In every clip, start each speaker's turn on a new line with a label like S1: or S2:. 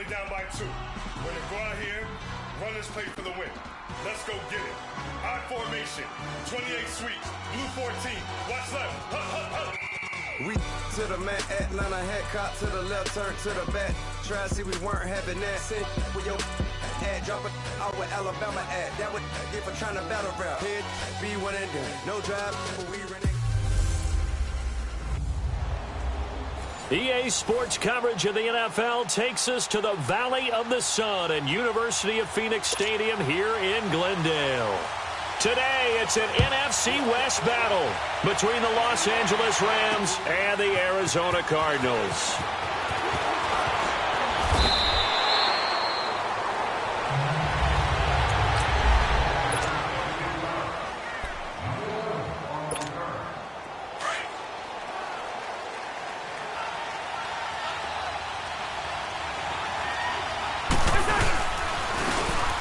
S1: down by 2. We're going to go out here, run this play for the win. Let's go get it. High formation, 28 sweeps, blue 14. Watch left. Hup, hup, hup.
S2: We to the man, Atlanta head cop to the left, turn to the back. Try to see we weren't having that. Send with your ad, drop it out with Alabama ad. That would get for trying to battle rap. Head, be one and done. No drive, we renege.
S3: EA Sports coverage of the NFL takes us to the Valley of the Sun and University of Phoenix Stadium here in Glendale. Today, it's an NFC West battle between the Los Angeles Rams and the Arizona Cardinals.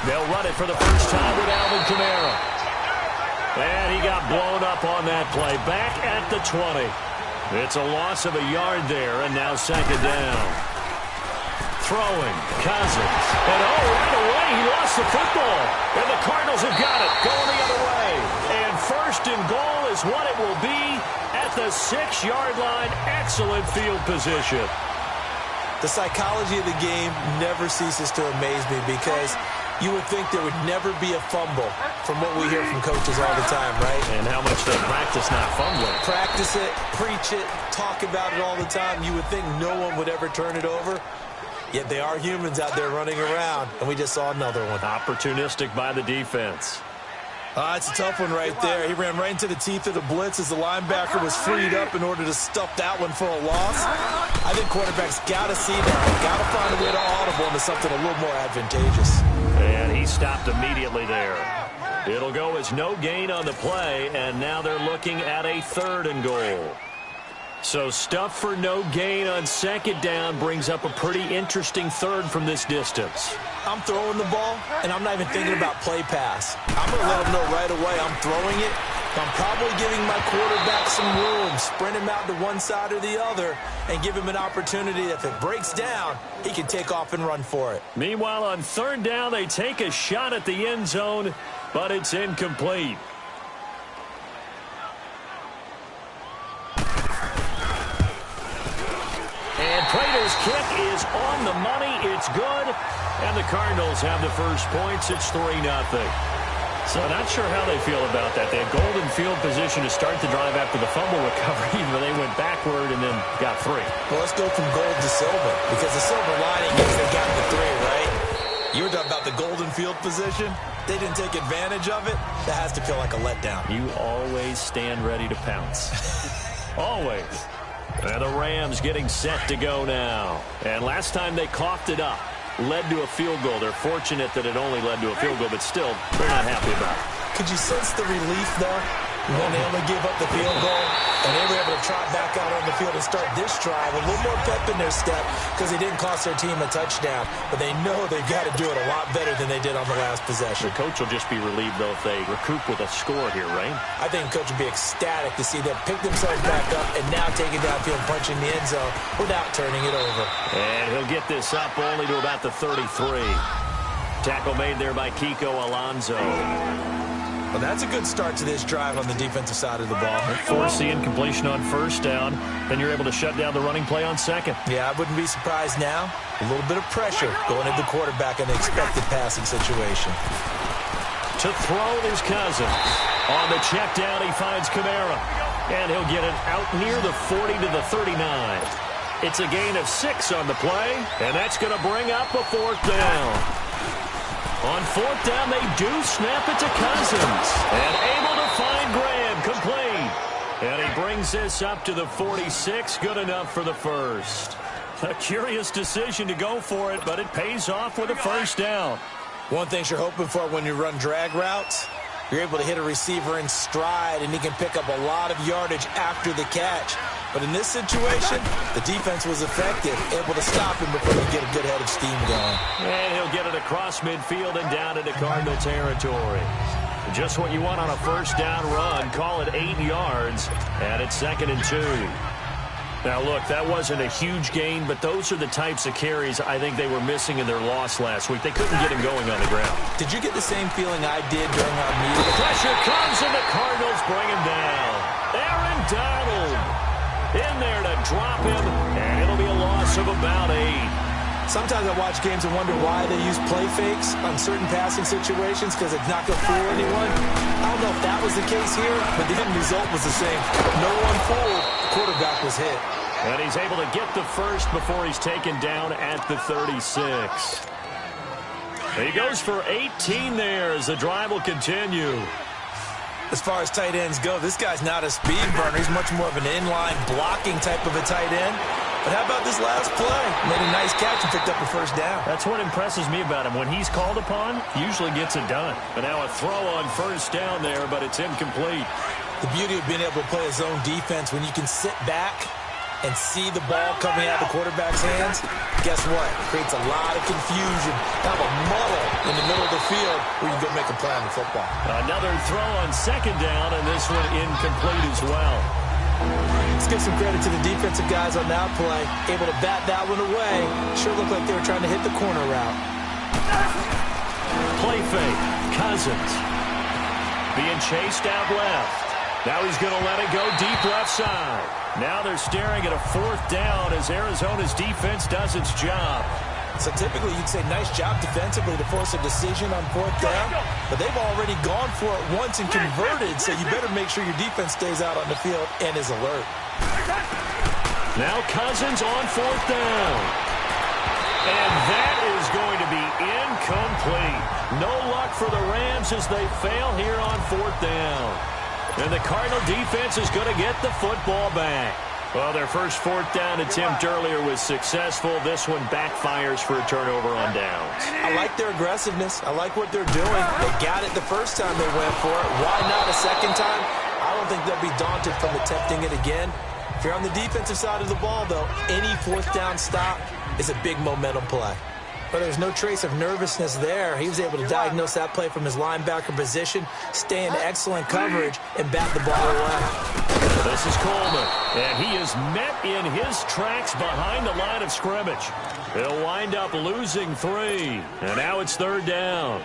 S3: They'll run it for the first time with Alvin Kamara. And he got blown up on that play. Back at the 20. It's a loss of a yard there, and now second down. Throwing, Cousins. And right away, he lost the football. And the Cardinals have got it, going the other way. And first and goal is what it will be at the 6-yard line. Excellent field position.
S4: The psychology of the game never ceases to amaze me because you would think there would never be a fumble from what we hear from coaches all the time, right?
S3: And how much they practice not fumbling.
S4: Practice it, preach it, talk about it all the time. You would think no one would ever turn it over. Yet they are humans out there running around, and we just saw another one.
S3: Opportunistic by the defense.
S4: It's a tough one right there. He ran right into the teeth of the blitz as the linebacker was freed up in order to stuff that one for a loss. I think quarterbacks got to see that. Got to find a way to audible into something a little more advantageous.
S3: And he stopped immediately there. It'll go as no gain on the play, and now they're looking at a 3rd and goal. So stuff for no gain on second down brings up a pretty interesting third from this distance.
S4: I'm throwing the ball, and I'm not even thinking about play pass. I'm going to let him know right away I'm throwing it. I'm probably giving my quarterback some room, sprint him out to one side or the other, and give him an opportunity. If it breaks down, he can take off and run for it.
S3: Meanwhile, on 3rd down, they take a shot at the end zone, but it's incomplete. And Prater's kick is on the money. It's good. And the Cardinals have the first points. It's 3-0. So not sure how they feel about that. They had golden field position to start the drive after the fumble recovery, but they went backward and then got 3.
S4: Well, let's go from gold to silver, because the silver lining is they got the 3, right? You were talking about the golden field position. They didn't take advantage of it. That has to feel like a letdown.
S3: You always stand ready to pounce. Always. And the Rams getting set to go now. And last time they coughed it up, led to a field goal. They're fortunate that it only led to a field goal, but still, they're not happy about it.
S4: Could you sense the relief, though, when they only gave up the field goal and they were able to trot back out on the field and start this drive? A little more pep in their step because they didn't cost their team a touchdown, but they know they've got to do it a lot better than they did on the last possession.
S3: The coach will just be relieved, though, if they recoup with a score here, right?
S4: I think the coach would be ecstatic to see them pick themselves back up and now take it downfield, punching the end zone without turning it over.
S3: And he'll get this up only to about the 33. Tackle made there by Kiko Alonso.
S4: Well, that's a good start to this drive on the defensive side of the ball.
S3: Force the incompletion on 1st down, then you're able to shut down the running play on 2nd.
S4: Yeah, I wouldn't be surprised now. A little bit of pressure going into the quarterback in the expected passing situation.
S3: To throw is Cousins. On the check down, he finds Kamara. And he'll get it out near the 40 to the 39. It's a gain of 6 on the play, and that's going to bring up a 4th down. On 4th down, they do snap it to Cousins. And able to find Graham, complete. And he brings this up to the 46, good enough for the first. A curious decision to go for it, but it pays off with a 1st down.
S4: One thing you're hoping for when you run drag routes, you're able to hit a receiver in stride, and he can pick up a lot of yardage after the catch. But in this situation, the defense was effective, able to stop him before he get a good head of steam going.
S3: And he'll get it across midfield and down into Cardinal territory. Just what you want on a 1st down run. Call it 8 yards, and it's 2nd and 2. Now, look, that wasn't a huge gain, but those are the types of carries I think they were missing in their loss last week. They couldn't get him going on the ground.
S4: Did you get the same feeling I did during our meeting?
S3: The pressure comes, and the Cardinals bring him down. Aaron Donald in there to drop him, and it'll be a loss of about 8.
S4: Sometimes I watch games and wonder why they use play fakes on certain passing situations because it's not going to fool anyone. I don't know if that was the case here, but the end result was the same. No one fooled. The quarterback was hit.
S3: And he's able to get the first before he's taken down at the 36. He goes for 18 there as the drive will continue.
S4: As far as tight ends go, this guy's not a speed burner. He's much more of an inline blocking type of a tight end. But how about this last play? Made a nice catch and picked up a first down.
S3: That's what impresses me about him. When he's called upon, he usually gets it done. And now a throw on first down there, but it's incomplete.
S4: The beauty of being able to play a zone defense when you can sit back and see the ball coming out of the quarterback's hands, guess what? It creates a lot of confusion, kind of a muddle in the middle of the field where you can go make a play on the football.
S3: Another throw on second down, and this one incomplete as well.
S4: Let's give some credit to the defensive guys on that play. Able to bat that one away. Sure looked like they were trying to hit the corner route.
S3: Play fake. Cousins being chased out left. Now he's going to let it go deep left side. Now they're staring at a fourth down as Arizona's defense does its job.
S4: So typically you'd say nice job defensively to force a decision on fourth down, but they've already gone for it once and converted, so you better make sure your defense stays out on the field and is alert.
S3: Now Cousins on fourth down. And that is going to be incomplete. No luck for the Rams as they fail here on fourth down. And the Cardinal defense is going to get the football back. Well, their first fourth down attempt earlier was successful. This one backfires for a turnover on downs.
S4: I like their aggressiveness. I like what they're doing. They got it the first time they went for it. Why not a second time? I don't think they'll be daunted from attempting it again. If you're on the defensive side of the ball, though, any fourth down stop is a big momentum play. But there's no trace of nervousness there. He was able to diagnose that play from his linebacker position, stay in excellent coverage, and bat the ball away.
S3: This is Coleman, and he is met in his tracks behind the line of scrimmage. He'll wind up losing 3, and now it's third down.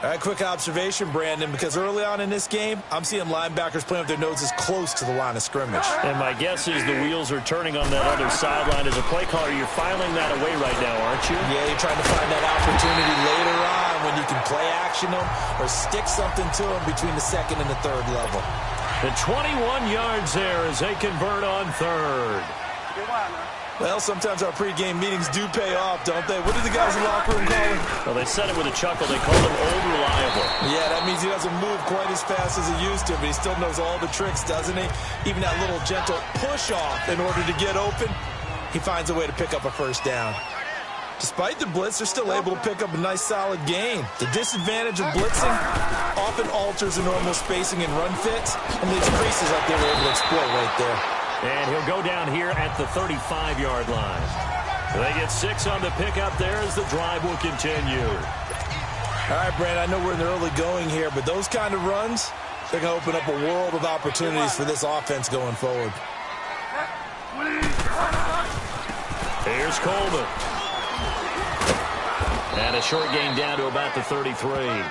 S4: All right, quick observation, Brandon, because early on in this game, I'm seeing linebackers playing with their noses close to the line of scrimmage.
S3: And my guess is the wheels are turning on that other sideline. As a play caller, you're filing that away right now, aren't you?
S4: Yeah, you're trying to find that opportunity later on when you can play action them or stick something to them between the second and the third level.
S3: The 21 yards there as they convert on third.
S4: Well, sometimes our pregame meetings do pay off, don't they? What do the guys in the locker room call him?
S3: Well, they said it with a chuckle. They called him Old Reliable.
S4: Yeah, that means he doesn't move quite as fast as he used to, but he still knows all the tricks, doesn't he? Even that little gentle push-off in order to get open, he finds a way to pick up a first down. Despite the blitz, they're still able to pick up a nice, solid gain. The disadvantage of blitzing often alters the normal spacing and run fits, and leaves creases like they were able to exploit right there.
S3: And he'll go down here at the 35-yard line. They get 6 on the pickup there as the drive will continue.
S4: All right, Brand, I know we're in the early going here, but those kind of runs, they're going to open up a world of opportunities for this offense going forward.
S3: Here's Coleman. And a short gain down to about the 33.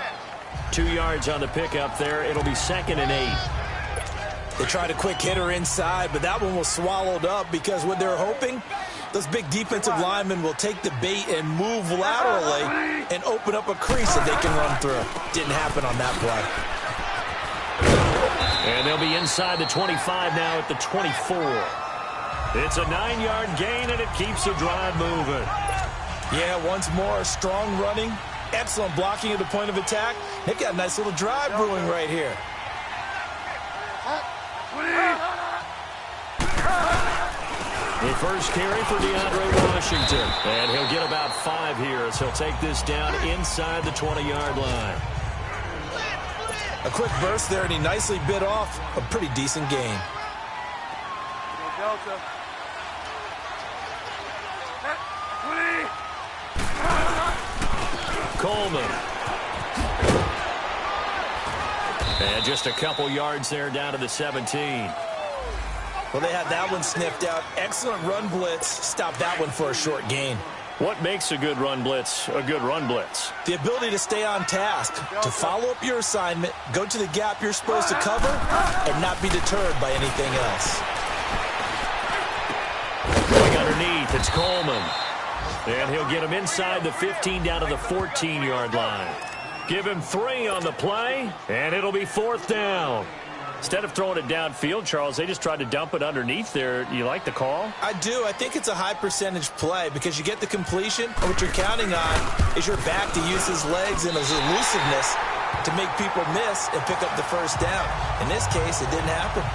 S3: 2 yards on the pickup there. It'll be 2nd and 8.
S4: They tried a quick hitter inside, but that one was swallowed up because what they're hoping, those big defensive linemen will take the bait and move laterally and open up a crease that they can run through. Didn't happen on that play.
S3: And they'll be inside the 25 now at the 24. It's a 9-yard gain, and it keeps the drive moving.
S4: Yeah, once more, strong running, excellent blocking at the point of attack. They've got a nice little drive brewing right here.
S3: The first carry for DeAndre Washington. And he'll get about 5 here as he'll take this down inside the 20-yard line.
S4: A quick burst there, and he nicely bit off a pretty decent gain.
S3: Coleman. And just a couple yards there down to the 17.
S4: Well, they had that one sniffed out. Excellent run blitz. Stop that one for a short gain.
S3: What makes a good run blitz a good run blitz?
S4: The ability to stay on task, to follow up your assignment, go to the gap you're supposed to cover, and not be deterred by anything else.
S3: Going underneath, it's Coleman. And he'll get him inside the 15 down to the 14-yard line. Give him 3 on the play, and it'll be 4th down. Instead of throwing it downfield, Charles, they just tried to dump it underneath there. You like the call?
S4: I do. I think it's a high percentage play because you get the completion, and what you're counting on is your back to use his legs and his elusiveness to make people miss and pick up the first down. In this case, it didn't happen.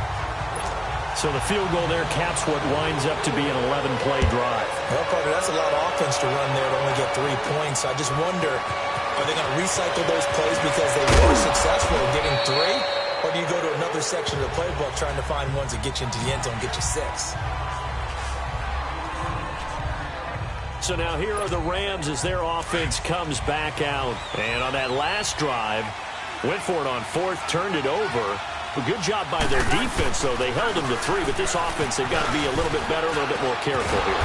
S3: So the field goal there caps what winds up to be an 11-play drive.
S4: Well, partner, that's a lot of offense to run there to only get 3 points. I just wonder, are they going to recycle those plays because they were successful in getting 3? Or do you go to another section of the playbook trying to find ones that get you into the end zone, get you 6?
S3: So now here are the Rams as their offense comes back out. And on that last drive, went for it on 4th, turned it over. A good job by their defense, though. They held them to 3, but this offense, they've got to be a little bit better, a little bit more careful here.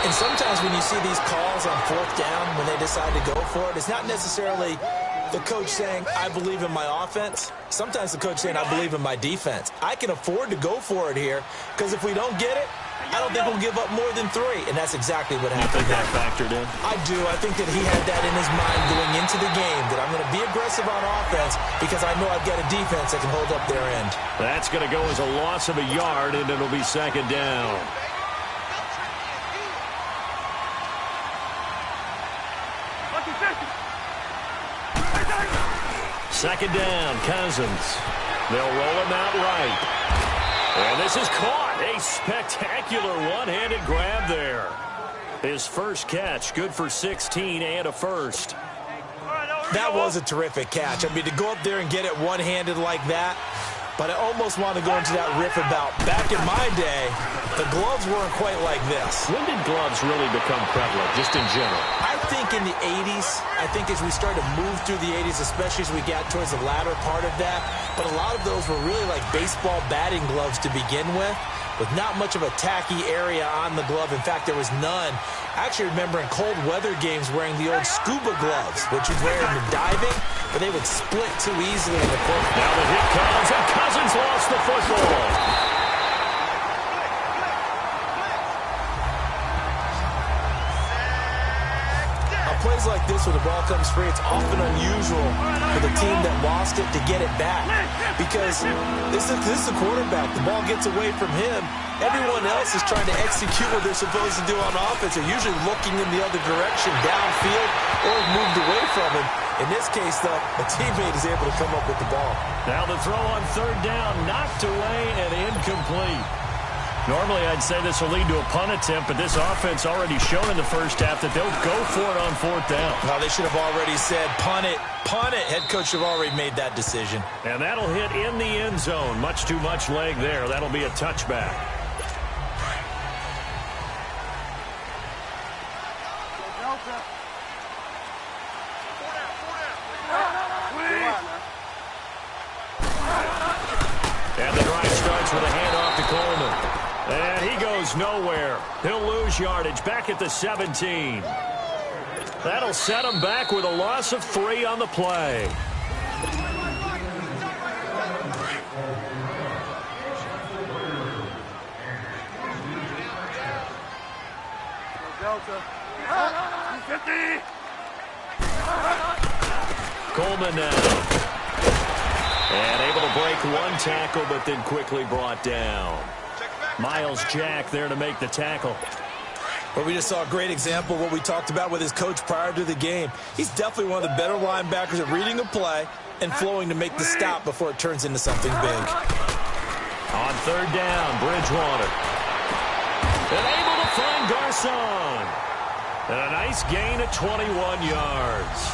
S4: And sometimes when you see these calls on 4th down, when they decide to go for it, it's not necessarily the coach saying, I believe in my offense. Sometimes the coach saying, I believe in my defense. I can afford to go for it here because if we don't get it, I don't think we'll give up more than 3. And that's exactly what happened.
S3: You think that factored in?
S4: I do. I think that he had that in his mind going into the game, that I'm going to be aggressive on offense because I know I've got a defense that can hold up their end.
S3: That's going to go as a loss of a yard, and it'll be 2nd down. Second down, Cousins. They'll roll him out right. And this is caught. A spectacular one-handed grab there. His first catch, good for 16 and a first.
S4: That was a terrific catch. I mean, to go up there and get it one-handed like that, but I almost want to go into that riff about back in my day, the gloves weren't quite like this.
S3: When did gloves really become prevalent, just in general?
S4: I think in the 80s. I think as we started to move through the 80s, especially as we got towards the latter part of that, but a lot of those were really like baseball batting gloves to begin with not much of a tacky area on the glove. In fact, there was none. I actually remember in cold weather games wearing the old scuba gloves, which you'd wear in the diving, but they would split too easily in the court.
S3: Now the hit comes, and Cousins lost the football.
S4: Plays like this where the ball comes free, it's often unusual for the team that lost it to get it back because this is the quarterback. The ball gets away from him. Everyone else is trying to execute what they're supposed to do on offense. They're usually looking in the other direction, downfield, or moved away from him. In this case, though, a teammate is able to come up with the ball.
S3: Now the throw on 3rd down, knocked away and incomplete. Normally, I'd say this will lead to a punt attempt, but this offense already shown in the first half that they'll go for it on 4th down.
S4: Well, they should have already said, punt it, punt it. Head coach should have already made that decision.
S3: And that'll hit in the end zone. Much too much leg there. That'll be a touchback. And the drive starts with a handoff to Coleman. And he goes nowhere. He'll lose yardage back at the 17. That'll set him back with a loss of 3 on the play. Coleman now. And able to break one tackle, but then quickly brought down. Miles Jack there to make the tackle.
S4: But we just saw a great example of what we talked about with his coach prior to the game. He's definitely one of the better linebackers at reading a play and flowing to make the stop before it turns into something big.
S3: On 3rd down, Bridgewater. And able to find Garcon. And a nice gain of 21 yards.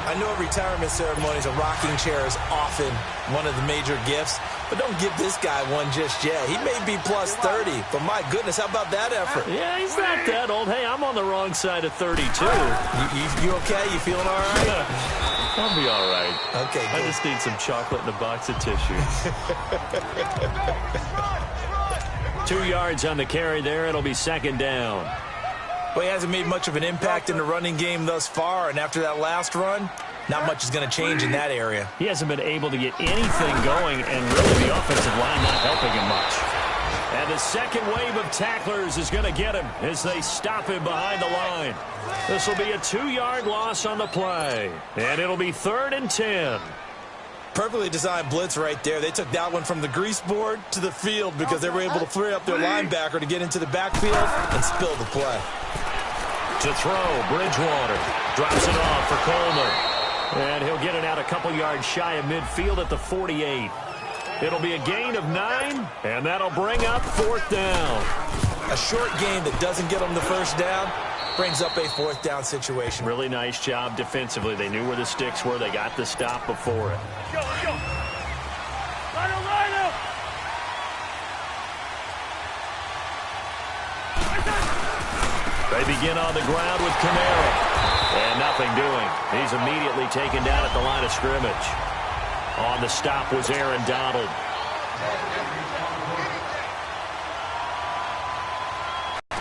S4: I know at retirement ceremonies, a rocking chair is often one of the major gifts, but don't give this guy one just yet. He may be plus 30, but my goodness, how about that effort?
S3: Yeah, he's not that old. Hey, I'm on the wrong side of 32.
S4: You okay? You feeling all right?
S3: I'll be all right.
S4: Okay, good.
S3: I just need some chocolate and a box of tissue. 2 yards on the carry there. It'll be second down.
S4: Well, he hasn't made much of an impact in the running game thus far, and after that last run, not much is going to change in that area.
S3: He hasn't been able to get anything going, and really the offensive line not helping him much. And the second wave of tacklers is going to get him as they stop him behind the line. This will be a 2-yard loss on the play, and it'll be 3rd and 10.
S4: Perfectly designed blitz right there. They took that one from the grease board to the field because they were able to free up their linebacker to get into the backfield and spill the play.
S3: To throw, Bridgewater drops it off for Coleman. And he'll get it out a couple yards shy of midfield at the 48. It'll be a gain of 9, and that'll bring up 4th down.
S4: A short gain that doesn't get them the first down brings up a 4th down situation.
S3: Really nice job defensively. They knew where the sticks were. They got the stop before it.
S5: Let's go. Line up.
S3: They begin on the ground with Kamara. And nothing doing. He's immediately taken down at the line of scrimmage. On the stop was Aaron Donald.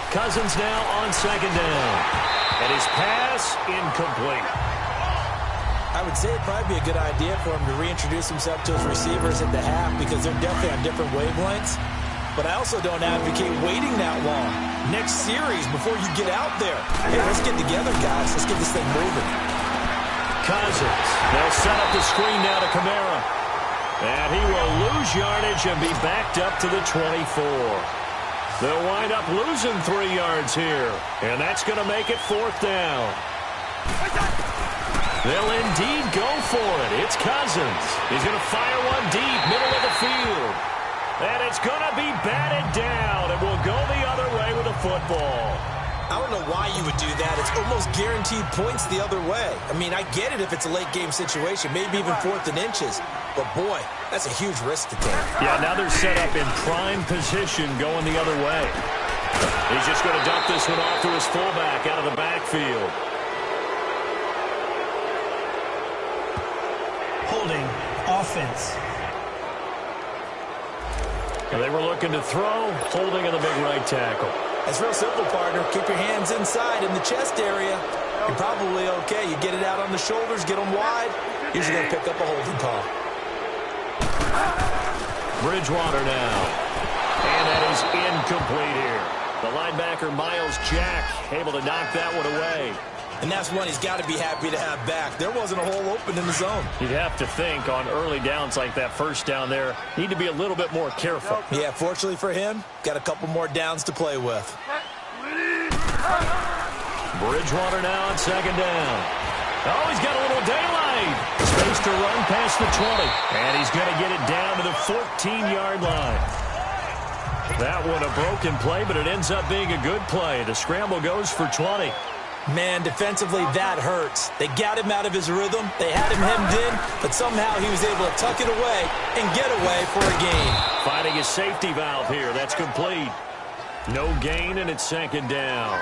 S3: Cousins now on second down. And his pass incomplete.
S4: I would say it'd probably be a good idea for him to reintroduce himself to his receivers at the half because they're definitely on different wavelengths. But I also don't advocate waiting that long. Next series before you get out there. Hey, let's get together, guys. Let's get this thing moving.
S3: Cousins. They'll set up the screen now to Kamara. And he will lose yardage and be backed up to the 24. They'll wind up losing 3 yards here. And that's going to make it 4th down. They'll indeed go for it. It's Cousins. He's going to fire one deep, middle of the field. And it's going to be batted down. It will go the other way with the football.
S4: I don't know why you would do that. It's almost guaranteed points the other way. I mean, I get it if it's a late game situation, maybe even 4th and inches. But, boy, that's a huge risk to take.
S3: Yeah, now they're set up in prime position going the other way. He's just going to dump this one off to his fullback out of the backfield.
S6: Holding offense.
S3: They were looking to throw, holding in the big right tackle.
S4: It's real simple, partner. Keep your hands inside in the chest area. You're probably okay. You get it out on the shoulders, get them wide. Usually going to pick up a holding call.
S3: Bridgewater now. And that is incomplete here. The linebacker, Miles Jack, able to knock that one away.
S4: And that's one he's got to be happy to have back. There wasn't a hole open in the zone.
S3: You'd have to think on early downs like that first down there, need to be a little bit more careful.
S4: Yeah, fortunately for him, got a couple more downs to play with.
S3: Bridgewater now on second down. Oh, he's got a little daylight. Space to run past the 20. And he's going to get it down to the 14-yard line. That one a broken play, but it ends up being a good play. The scramble goes for 20.
S4: Man, defensively, that hurts. They got him out of his rhythm. They had him hemmed in, but somehow he was able to tuck it away and get away for a gain.
S3: Finding his safety valve here. That's complete. No gain, and it's second down.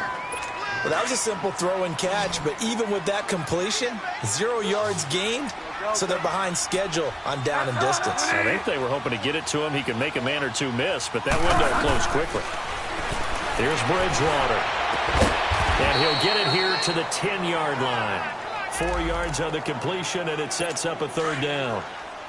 S4: Well, that was a simple throw and catch, but even with that completion, 0 yards gained, so they're behind schedule on down and distance.
S3: I think they were hoping to get it to him. He could make a man or two miss, but that window closed quickly. Here's Bridgewater. And he'll get it here to the 10-yard line. 4 yards on the completion, and it sets up a third down.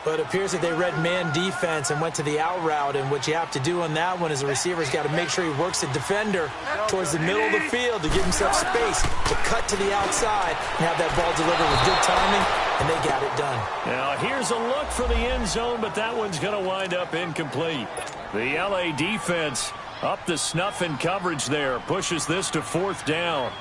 S4: But it appears that they read man defense and went to the out route, and what you have to do on that one is the receiver's got to make sure he works the defender towards the middle of the field to give himself space to cut to the outside and have that ball delivered with good timing, and they got it done.
S3: Now, here's a look for the end zone, but that one's going to wind up incomplete. The L.A. defense up the snuff in coverage there. Pushes this to fourth down.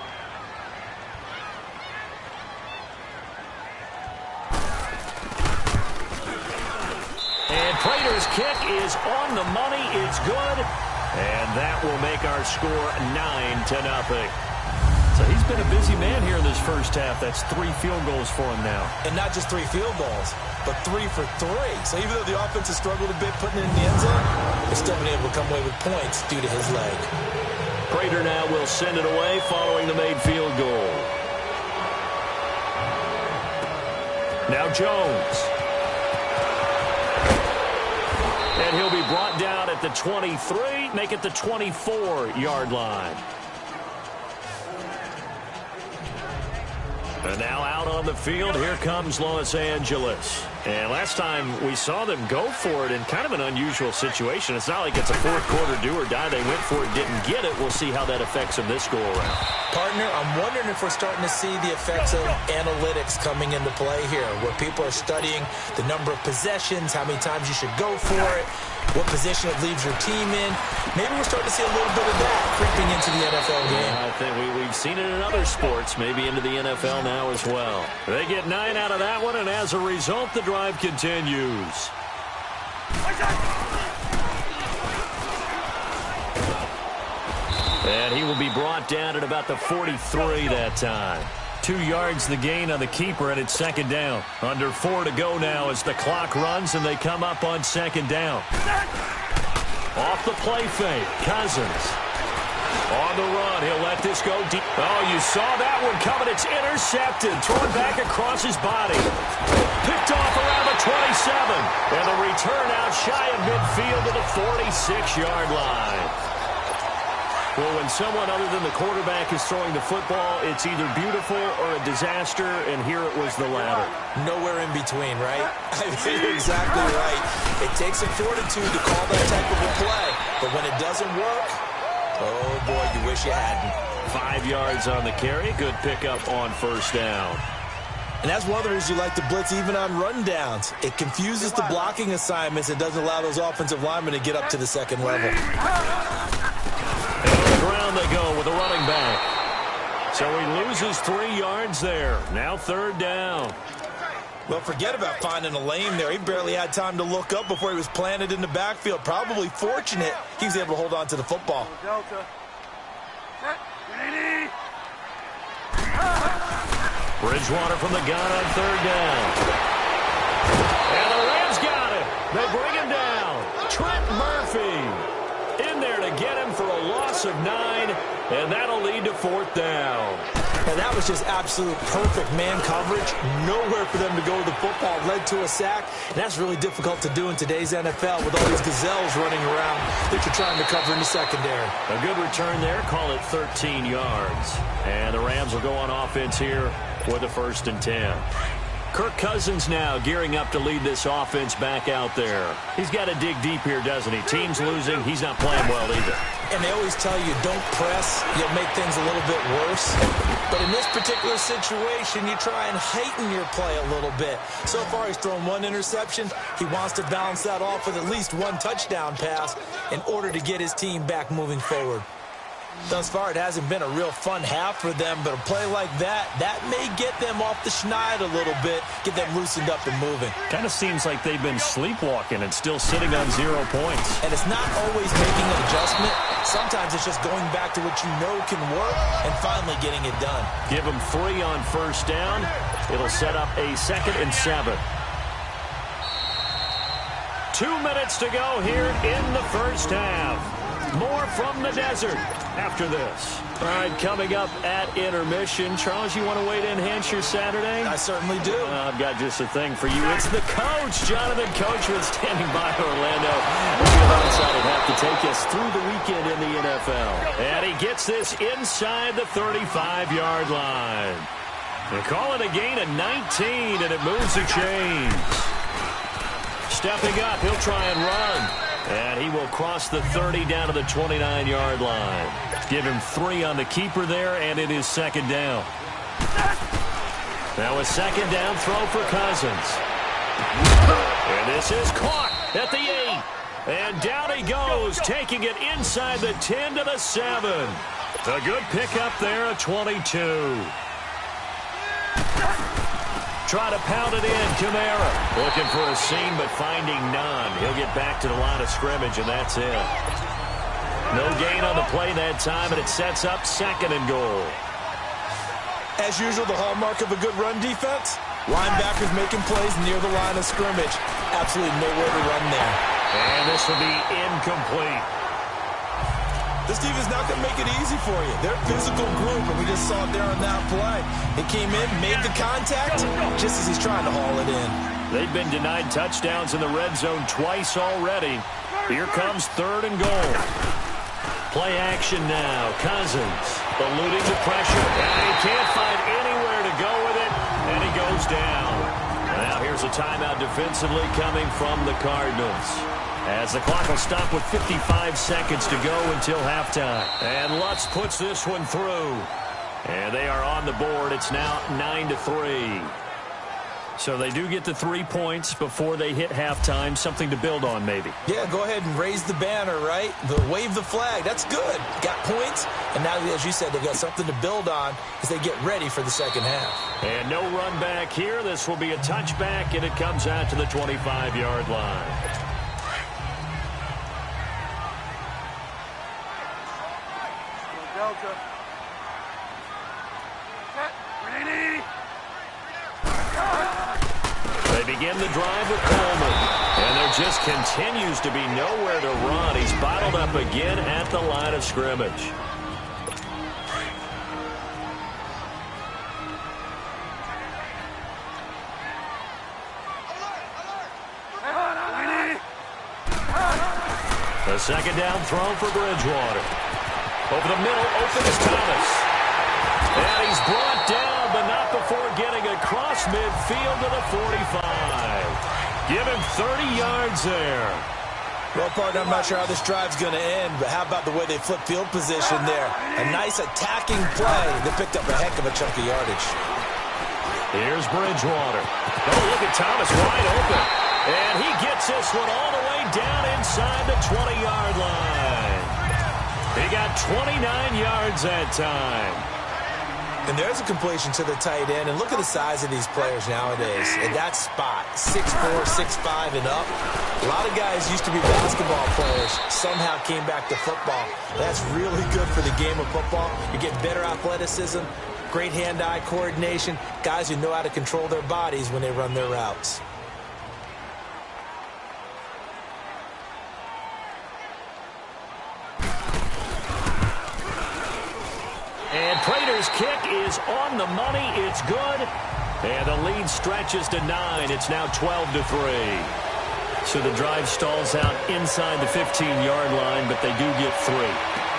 S3: And Prater's kick is on the money. It's good. And that will make our score 9-0. So he's been a busy man here in this first half. That's 3 field goals for him now.
S4: And not just 3 field goals, but 3 for 3. So even though the offense has struggled a bit putting it in the end zone, they've still been able to come away with points due to his leg.
S3: Prater now will send it away following the made field goal. Now Jones. And he'll be brought down at at the 23, make it the 24-yard line. And now out on the field, here comes Los Angeles. And last time we saw them go for it in kind of an unusual situation. It's not like it's a fourth-quarter do-or-die. They went for it, didn't get it. We'll see how that affects them this go-around.
S4: Partner, I'm wondering if we're starting to see the effects of analytics coming into play here, where people are studying the number of possessions, how many times you should go for it, what position it leaves your team in. Maybe we're starting to see a little bit of that creeping into the NFL game.
S3: I think we've seen it in other sports, maybe into the NFL now as well. They get 9 out of that one, and as a result, the drive continues. And he will be brought down at about the 43 that time. 2 yards the gain on the keeper, and it's second down. Under 4 to go now as the clock runs, and they come up on second down. Off the play fake, Cousins. On the run, he'll let this go deep. Oh, you saw that one coming. It's intercepted. Thrown back across his body. Picked off around the 27. And the return out shy of midfield to the 46-yard line. Well, when someone other than the quarterback is throwing the football, it's either beautiful or a disaster, and here it was the latter.
S4: Nowhere in between, right? I mean, you're exactly right. It takes some fortitude to call that type of a play, but when it doesn't work, oh, boy, you wish you hadn't.
S3: 5 yards on the carry. Good pickup on first down.
S4: And that's one of the reasons you like to blitz even on rundowns. It confuses the blocking assignments and doesn't allow those offensive linemen to get up to the second level.
S3: And on the ground they go with a running back. So he loses 3 yards there. Now third down.
S4: Well, forget about finding a lane there. He barely had time to look up before he was planted in the backfield. Probably fortunate he was able to hold on to the football.
S3: Bridgewater from the gun on third down. And the Rams got it. They bring him down. Trent Murphy in there to get him for a loss of 9, and that'll lead to fourth down.
S4: And that was just absolute perfect man coverage. Nowhere for them to go with the football. Led to a sack. And that's really difficult to do in today's NFL with all these gazelles running around that you're trying to cover in the secondary.
S3: A good return there. Call it 13 yards. And the Rams will go on offense here with a 1st and 10. Kirk Cousins now gearing up to lead this offense back out there. He's got to dig deep here, doesn't he? Team's losing. He's not playing well either.
S4: And they always tell you, don't press. You'll make things a little bit worse. But in this particular situation, you try and heighten your play a little bit. So far, he's thrown 1 interception. He wants to balance that off with at least 1 touchdown pass in order to get his team back moving forward. Thus far, it hasn't been a real fun half for them, but a play like that may get them off the schneid a little bit, get them loosened up and moving.
S3: Kind of seems like they've been sleepwalking and still sitting on 0 points.
S4: And it's not always making an adjustment. Sometimes it's just going back to what you know can work and finally getting it done.
S3: Give them 3 on first down. It'll set up a 2nd and 7. 2 minutes to go here in the first half. More from the desert after this. All right, coming up at intermission. Charles, you want to wait to enhance your Saturday?
S4: I certainly do.
S3: I've got just a thing for you. It's the coach, Jonathan Coachman, standing by Orlando. We'll be alongside and have to take us through the weekend in the NFL. And he gets this inside the 35-yard line. They call it a gain of 19, and it moves the chains. Stepping up, he'll try and run. And he will cross the 30 down to the 29-yard line. Give him 3 on the keeper there, and it is second down. Now a second down throw for Cousins. And this is caught at the 8. And down he goes, taking it inside the 10 to the 7. A good pickup there, a 22. Try to pound it in, Kamara. Looking for a seam, but finding none. He'll get back to the line of scrimmage, and that's it. No gain on the play that time, and it sets up 2nd and goal.
S4: As usual, the hallmark of a good run defense, linebackers making plays near the line of scrimmage. Absolutely nowhere to run there.
S3: And this will be incomplete.
S4: This defense not going to make it easy for you. They're a physical group, and we just saw it there on that play. He came in, made the contact, just as he's trying to haul it in.
S3: They've been denied touchdowns in the red zone twice already. Here comes 3rd and goal. Play action now. Cousins eluding the pressure. And he can't find anywhere to go with it, and he goes down. Now here's a timeout defensively coming from the Cardinals, as the clock will stop with 55 seconds to go until halftime. And Lutz puts this one through. And they are on the board. It's now 9-3. So they do get the 3 points before they hit halftime. Something to build on, maybe.
S4: Yeah, go ahead and raise the banner, right? Wave the flag. That's good. Got points. And now, as you said, they've got something to build on as they get ready for the second half.
S3: And no run back here. This will be a touchback, and it comes out to the 25-yard line.
S5: Delta.
S3: They begin the drive with Coleman, and there just continues to be nowhere to run. He's bottled up again at the line of scrimmage. The second down throw for Bridgewater. Over the middle, open is Thomas. And he's brought down, but not before getting across midfield to the 45. Give him 30 yards there.
S4: Well, partner, I'm not sure how this drive's going to end, but how about the way they flip field position there? A nice attacking play that picked up a heck of a chunk of yardage.
S3: Here's Bridgewater. Oh, look at Thomas wide open. And he gets this one all the way down inside the 20-yard line. He got 29 yards that time.
S4: And there's a completion to the tight end. And look at the size of these players nowadays. At that spot, 6'4", 6'5", and up. A lot of guys used to be basketball players, somehow came back to football. That's really good for the game of football. You get better athleticism, great hand-eye coordination, guys who know how to control their bodies when they run their routes.
S3: And Prater's kick is on the money. It's good. And the lead stretches to 9. It's now 12-3. So the drive stalls out inside the 15-yard line, but they do get 3.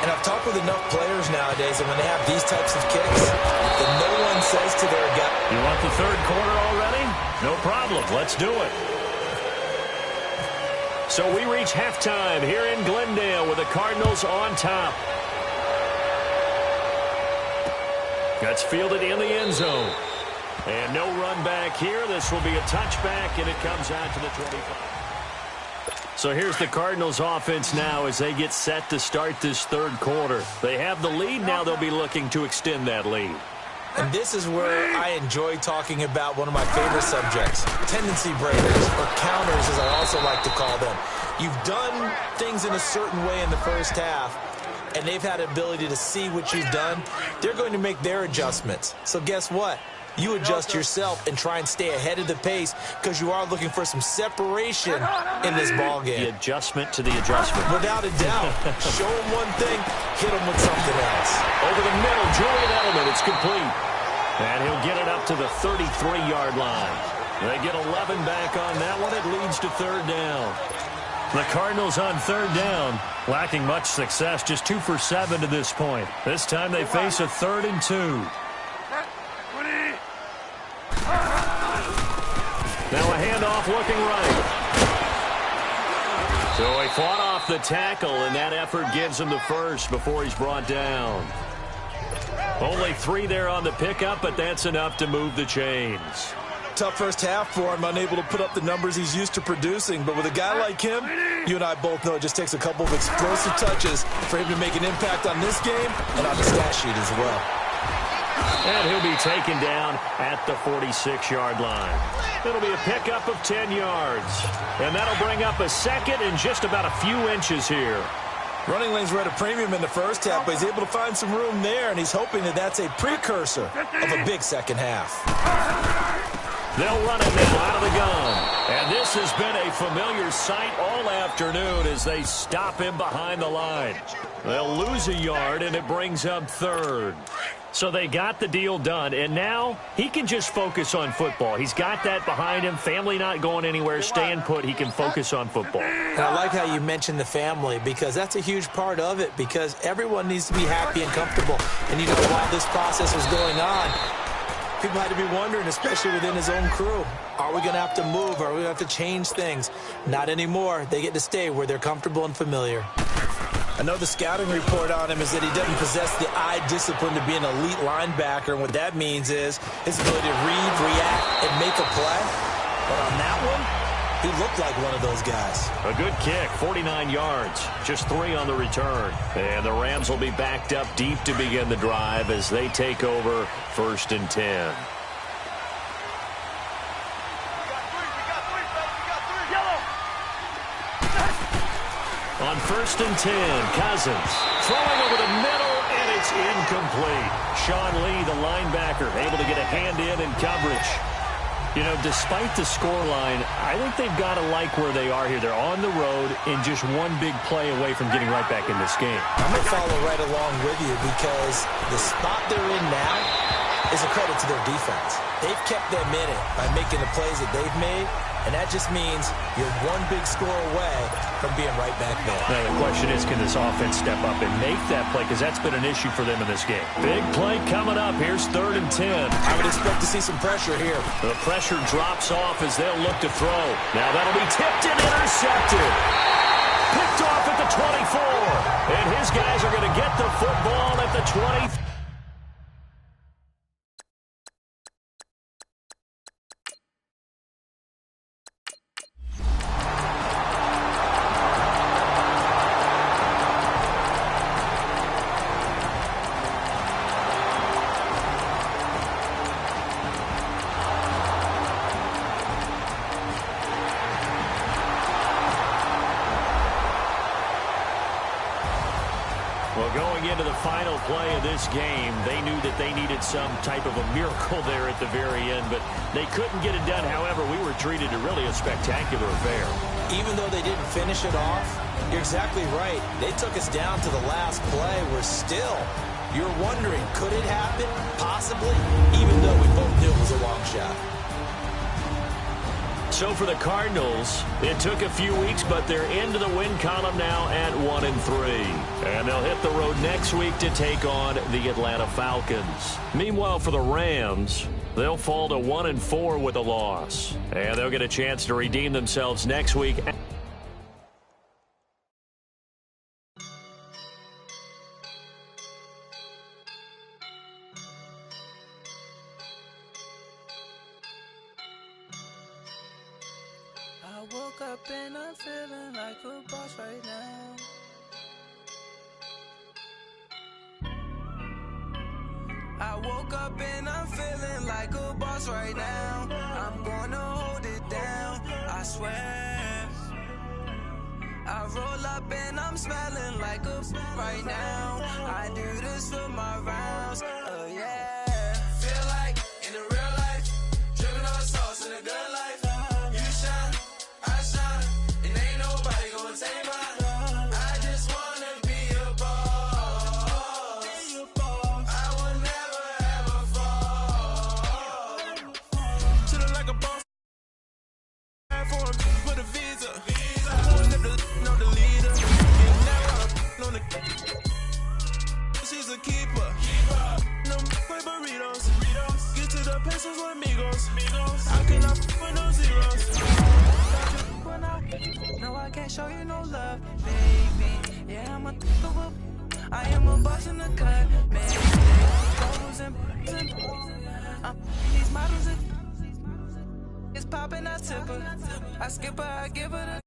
S4: And I've talked with enough players nowadays that when they have these types of kicks, that no one says to their guy,
S3: "You want the third quarter already? No problem. Let's do it." So we reach halftime here in Glendale with the Cardinals on top. That's fielded in the end zone. And no run back here. This will be a touchback, and it comes out to the 25. So here's the Cardinals offense now as they get set to start this third quarter. They have the lead. Now they'll be looking to extend that lead.
S4: And this is where I enjoy talking about one of my favorite subjects, tendency breakers, or counters as I also like to call them. You've done things in a certain way in the first half, and they've had the ability to see what you've done. They're going to make their adjustments. So guess what? You adjust yourself and try and stay ahead of the pace because you are looking for some separation in this ball game.
S3: The adjustment to the adjustment.
S4: Without a doubt. Show them one thing, hit them with something else.
S3: Over the middle, Julian Edelman. It's complete. And he'll get it up to the 33-yard line. They get 11 back on that one. It leads to third down. The Cardinals on third down, lacking much success, just 2 for 7 to this point. This time they face a 3rd and 2. Now a handoff looking right. So he fought off the tackle, and that effort gives him the first before he's brought down. Only 3 there on the pickup, but that's enough to move the chains.
S4: Tough first half for him, unable to put up the numbers he's used to producing. But with a guy like him, you and I both know it just takes a couple of explosive touches for him to make an impact on this game and on the stat sheet as well.
S3: And he'll be taken down at the 46-yard line. It'll be a pickup of 10 yards. And that'll bring up a second and just about a few inches here.
S4: Running lanes were at a premium in the first half, but he's able to find some room there, and he's hoping that that's a precursor of a big second half.
S3: They'll run it now out of the gun. And this has been a familiar sight all afternoon as they stop him behind the line. They'll lose a yard, and it brings up third. So they got the deal done, and now he can just focus on football. He's got that behind him. Family not going anywhere, staying put. He can focus on football.
S4: And I like how you mentioned the family, because that's a huge part of it, because everyone needs to be happy and comfortable. And, you know, while this process was going on, people had to be wondering, especially within his own crew, are we going to have to move? Are we going to have to change things? Not anymore. They get to stay where they're comfortable and familiar. I know the scouting report on him is that he doesn't possess the eye discipline to be an elite linebacker, and what that means is his ability to read, react, and make a play. But on that one, he looked like one of those guys.
S3: A good kick, 49 yards, just 3 on the return. And the Rams will be backed up deep to begin the drive as they take over 1st and 10. On 1st and 10, Cousins throwing over the middle, and it's incomplete. Sean Lee, the linebacker, able to get a hand in coverage. You know, despite the scoreline, I think they've got to like where they are here. They're on the road and just one big play away from getting right back in this game.
S4: I'm going to follow right along with you, because the spot they're in now is a credit to their defense. They've kept them in it by making the plays that they've made, and that just means you're one big score away from being right back there.
S3: Now the question is, can this offense step up and make that play? Because that's been an issue for them in this game. Big play coming up. Here's 3rd and 10.
S4: I would expect to see some pressure here.
S3: The pressure drops off as they'll look to throw. Now that'll be tipped and intercepted. Picked off at the 24. And his guys are going to get the football at the 20. Going into the final play of this game, they knew that they needed some type of a miracle there at the very end, but they couldn't get it done. However, we were treated to really a spectacular affair.
S4: Even though they didn't finish it off, you're exactly right. They took us down to the last play. We're still, you're wondering, could it happen? Possibly, even though we both knew it was a long shot.
S3: So for the Cardinals, it took a few weeks, but they're into the win column now at 1-3. And they'll hit the road next week to take on the Atlanta Falcons. Meanwhile, for the Rams, they'll fall to 1-4 with a loss. And they'll get a chance to redeem themselves next week.
S7: I woke up and I'm feeling like a boss right now. I woke up and I'm feeling like a boss right now. I'm gonna hold it down, I swear. I roll up and I'm smelling like a right now. I do this for my rounds, yeah. Feel like in the real life, dripping on sauce in a good life. No, I can't show you no love, baby. Yeah, I am a boss in the cut, man. These models, it's popping, I tip her. I skip her, I give her the